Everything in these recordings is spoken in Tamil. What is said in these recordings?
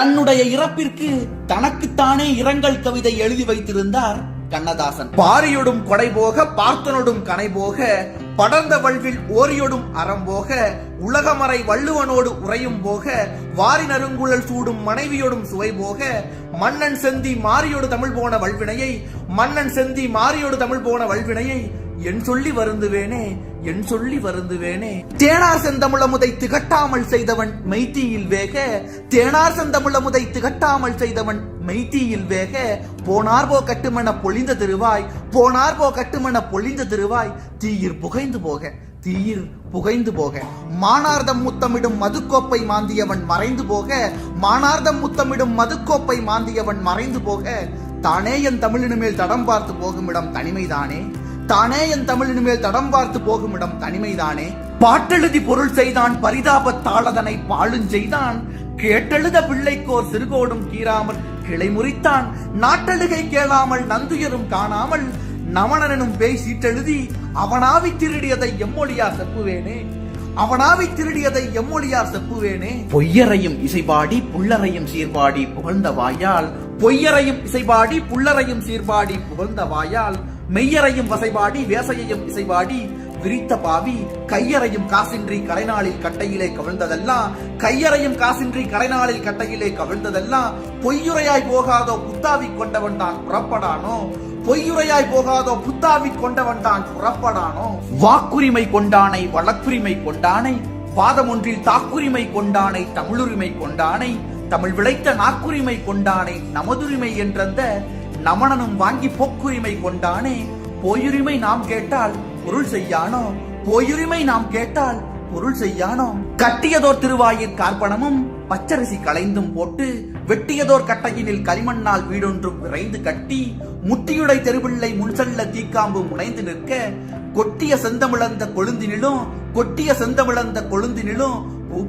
தன்னுடைய இறப்பிற்கு தனக்குத்தானே இரங்கல் கவிதை எழுதி வைத்திருந்தார் கண்ணதாசன். பாரியோடும் கொடை போக பார்த்தனோடும் கனை போக படர்ந்த வல்வில் ஓரியோடும் அறம் போக உலகமறை வள்ளுவனோடு உரையும் போக வாரி நறுங்குழல் சூடும் மனைவியோடும் சுவை போக மன்னன் செந்தி மாரியோடு தமிழ் போன வல்வினையை மன்னன் செந்தி மாரியோடு தமிழ் போன வல்வினையை என் சொல்லி வருந்துவேனே என் சொல்லி வருந்துவேனே. தேனார் செந்தமிழமுதை திகட்டாமல் செய்தவன் மெய்த்தீயில் வேக தேனார் செந்தமிழமுதை திகட்டாமல் செய்தவன் மெய்த்தீயில் வேக போனார்போ கட்டுமென பொழிந்த திருவாய் போனார்போ கட்டுமென பொழிந்த திருவாய் தீயிர் புகைந்து போக தீயிர் புகைந்து போக மானார்தம் முத்தமிடும் மதுக்கோப்பை மாந்தியவன் மறைந்து போக மானார்தம் முத்தமிடும் மதுக்கோப்பை மாந்தியவன் மறைந்து போக தானே என் தமிழினு மேல் தடம் பார்த்து போகும் இடம் தனிமைதானே தானே என் தமிழின் மேல் தடம் பார்த்து போகும் இடம் தனிமைதானே. பாட்டெழுதி பொருள் செய்தான் பரிதாபத்தாளதனை பாழும் செய்தான் கேட்டெழுத பிள்ளைக்கோர் சிறுகோடும் கீராமல் கிளை முறித்தான் நாட்டெழுகை கேளாமல் நந்துயரும் காணாமல் நமனனும் பேய் சீட்டெழுதி அவனாவி திருடியதை எம்மொழியார் செப்புவேனே அவனாவி திருடியதை எம்மொழியார் செப்புவேனே. பொய்யரையும் இசைபாடி புள்ளரையும் சீர்பாடி புகழ்ந்த வாயால் பொய்யரையும் இசைபாடி புள்ளரையும் சீர்பாடி புகழ்ந்த வாயால் மெய்யரையும் வசைபாடி வேசையையும் இசைபாடி விரித்த பாவி கையறையும் காசின்றி கலைநாளில் கட்டையிலே கவிழ்ந்ததெல்லாம் கையறையும் காசின்றி கலைநாளில் கட்டையிலே கவிழ்ந்ததெல்லாம் பொய்யுரையாய் போகாதோ புத்தாவி கொண்டவன் தான் புறப்படானோ பொய்யுரையாய் போகாதோ புத்தாவி கொண்டவன் தான் புறப்படானோ. வாக்குரிமை கொண்டானை வழக்குரிமை கொண்டானை பாதம் ஒன்றில் தாக்குரிமை கொண்டானை தமிழுரிமை கொண்டானை தமிழ் விளைத்த நாக்குரிமை கொண்டானை நமதுரிமை என்றந்த நமனனும் வாங்கி போக்குரிமை கொண்டானே. போயுரிமை நாம் கேட்டால் பொருள் செய்யானோ போயுரிமை நாம் கேட்டால் பொருள் செய்யானோ. கட்டியதோர் திருவாயிற் கார்பணமும் பச்சரிசி களைந்தும் போட்டு வெட்டியதோர் கட்டையினில் களிமண்ணால் வீடொன்றும் விரைந்து கட்டி முட்டியுடை தெருவிள்ளை முன்செல்ல தீக்காம்பு முனைந்து நிற்க கொட்டிய செந்தமிழந்த கொழுந்தினிலும் கொட்டிய செந்தமிழந்த கொழுந்தினிலும்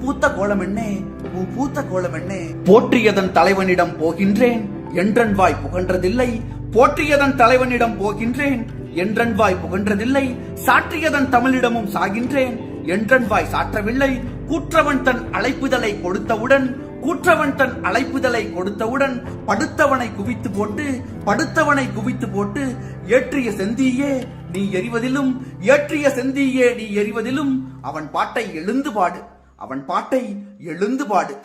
பூத்த கோலம் என்னே பூத்த கோலம் என்னே. போற்றியதன் தலைவனிடம் போகின்றேன் என்றன்வாய் புகன்றதில்லை போற்றியதன் தலைவனிடம் போகின்றேன் என்றன்வாய் புகன்றதில்லை சாற்றியதன் தமிழிடமும் சாகின்றேன் என்றன்வாய் சாற்றவில்லை. கூற்றவன் தன் அழைப்புதலை கொடுத்தவுடன் கூற்றவன் தன் அழைப்புதலை கொடுத்தவுடன் படுத்தவனை குவித்து போட்டு ஏற்றிய செந்தியே நீ எறிவதிலும் ஏற்றிய செந்தியே நீ எறிவதிலும் அவன் பாட்டை எழுந்து பாடு அவன் பாட்டை எழுந்து பாடு.